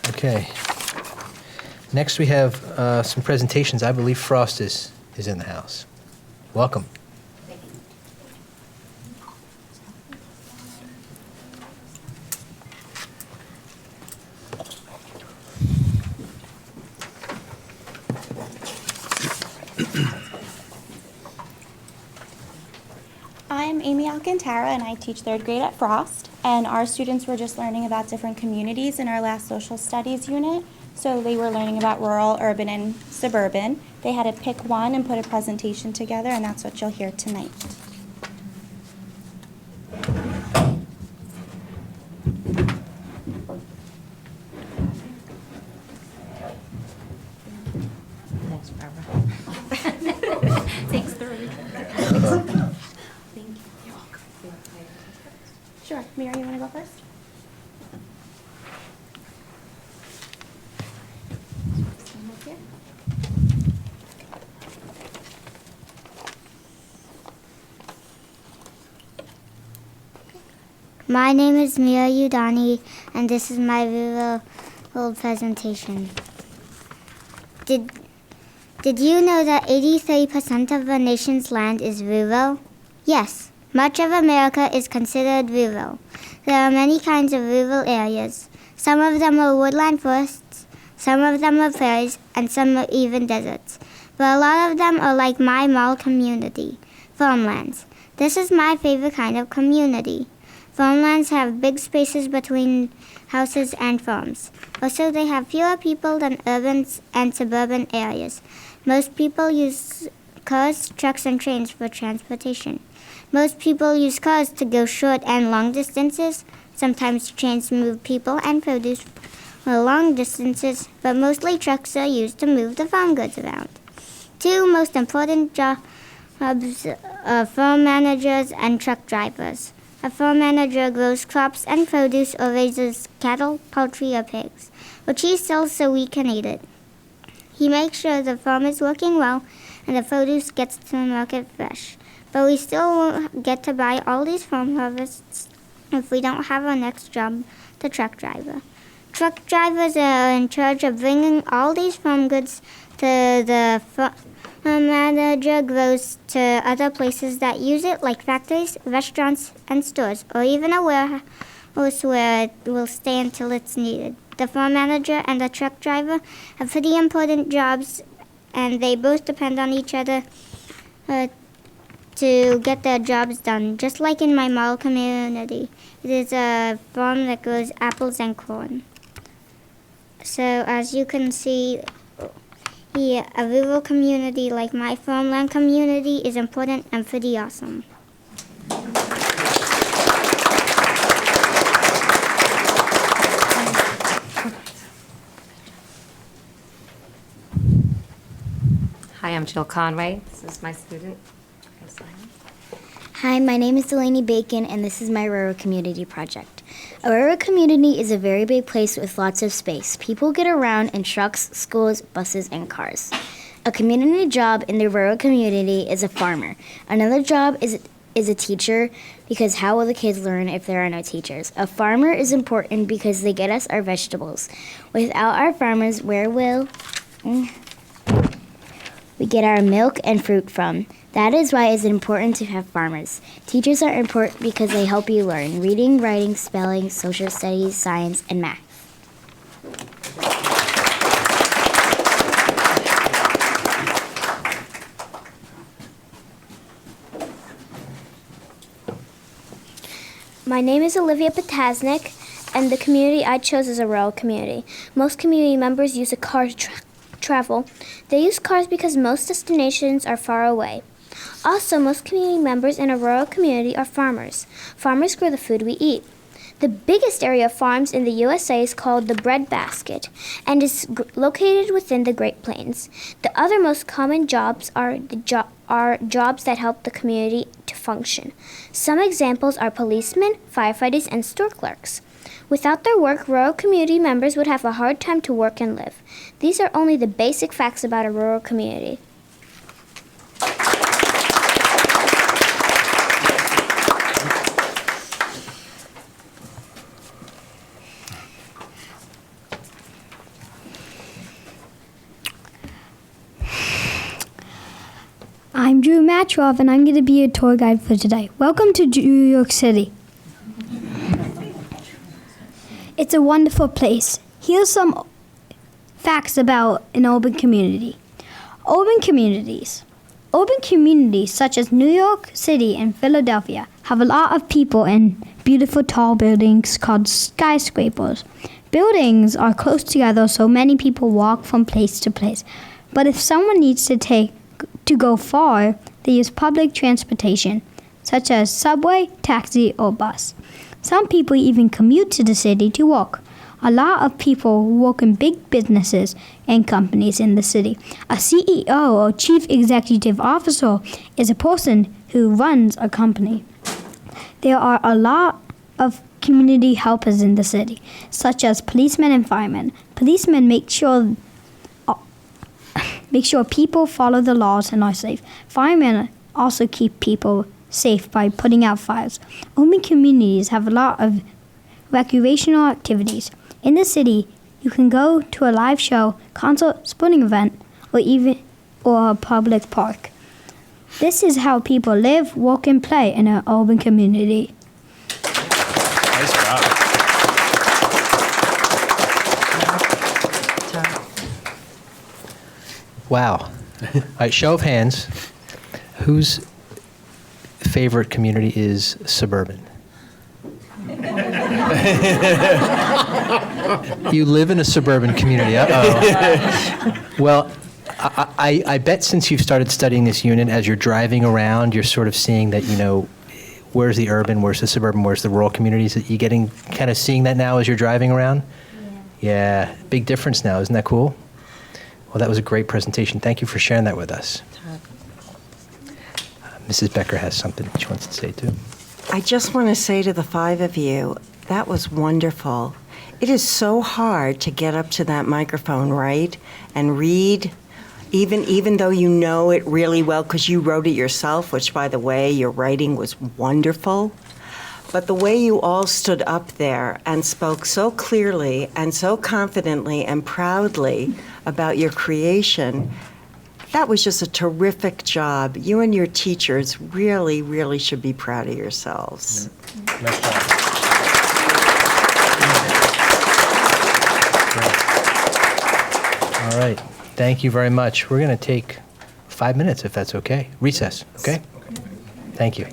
Okay. Next, we have some presentations. I believe Frost is in the house. Welcome. I'm Amy Alcantara, and I teach 3rd grade at Frost. And our students were just learning about different communities in our last social studies unit. So they were learning about rural, urban, and suburban. They had to pick one and put a presentation together, and that's what you'll hear tonight. Thanks, Barbara. Thanks, Dorothy. Thank you. You're welcome. Sure. Mary, you want to go first? My name is Mia Udani, and this is my rural presentation. Did you know that 83% of the nation's land is rural? Yes, much of America is considered rural. There are many kinds of rural areas. Some of them are woodland forests, some of them are prairies, and some are even deserts. But a lot of them are like my mall community, farmlands. This is my favorite kind of community. Farmlands have big spaces between houses and farms. Also, they have fewer people than urban and suburban areas. Most people use cars, trucks, and trains for transportation. Most people use cars to go short and long distances. Sometimes trains move people and produce for long distances, but mostly trucks are used to move the farm goods around. Two most important jobs are farm managers and truck drivers. A farm manager grows crops and produce or raises cattle, poultry, or pigs, which he sells so we can eat it. He makes sure the farm is working well and the produce gets to the market fresh. But we still won't get to buy all these farm harvests if we don't have our next job, the truck driver. Truck drivers are in charge of bringing all these farm goods to the farm manager grows to other places that use it, like factories, restaurants, and stores, or even a warehouse where it will stay until it's needed. The farm manager and the truck driver have pretty important jobs, and they both depend on each other to get their jobs done, just like in my mall community. It is a farm that grows apples and corn. So as you can see, a rural community like my farmland community is important and pretty awesome. Hi, I'm Jill Conway. This is my student. Hi, my name is Delaney Bacon, and this is my rural community project. A rural community is a very big place with lots of space. People get around in trucks, schools, buses, and cars. A community job in the rural community is a farmer. Another job is a teacher, because how will the kids learn if there are no teachers? A farmer is important because they get us our vegetables. Without our farmers, where will we get our milk and fruit from? That is why it's important to have farmers. Teachers are important because they help you learn reading, writing, spelling, social studies, science, and math. My name is Olivia Potasnik, and the community I chose is a rural community. Most community members use a car to travel. They use cars because most destinations are far away. Also, most community members in a rural community are farmers. Farmers grow the food we eat. The biggest area of farms in the USA is called the breadbasket and is located within the Great Plains. The other most common jobs are jobs that help the community to function. Some examples are policemen, firefighters, and store clerks. Without their work, rural community members would have a hard time to work and live. These are only the basic facts about a rural community. I'm Drew Matroff, and I'm going to be your tour guide for today. Welcome to New York City. It's a wonderful place. Here's some facts about an urban community. Urban communities. Urban communities such as New York City and Philadelphia have a lot of people in beautiful tall buildings called skyscrapers. Buildings are close together, so many people walk from place to place. But if someone needs to go far, they use public transportation, such as subway, taxi, or bus. Some people even commute to the city to work. A lot of people work in big businesses and companies in the city. A CEO, or Chief Executive Officer, is a person who runs a company. There are a lot of community helpers in the city, such as policemen and firemen. Policemen make sure people follow the laws and are safe. Firemen also keep people safe by putting out fires. Urban communities have a lot of recreational activities. In the city, you can go to a live show, concert, sporting event, or a public park. This is how people live, work, and play in an urban community. Nice job. Wow. All right, show of hands. Whose favorite community is suburban? You live in a suburban community. Uh-oh. Well, I bet since you've started studying this unit, as you're driving around, you're sort of seeing that, where's the urban, where's the suburban, where's the rural communities? Are you getting kind of seeing that now as you're driving around? Yeah, big difference now. Isn't that cool? Well, that was a great presentation. Thank you for sharing that with us. Mrs. Becker has something she wants to say, too. I just want to say to the five of you, that was wonderful. It is so hard to get up to that microphone, right, and read, even though you know it really well because you wrote it yourself, which, by the way, your writing was wonderful. But the way you all stood up there and spoke so clearly and so confidently and proudly about your creation, that was just a terrific job. You and your teachers really, really should be proud of yourselves. Nice job. All right. Thank you very much. We're going to take 5 minutes, if that's okay. Recess, okay? Thank you.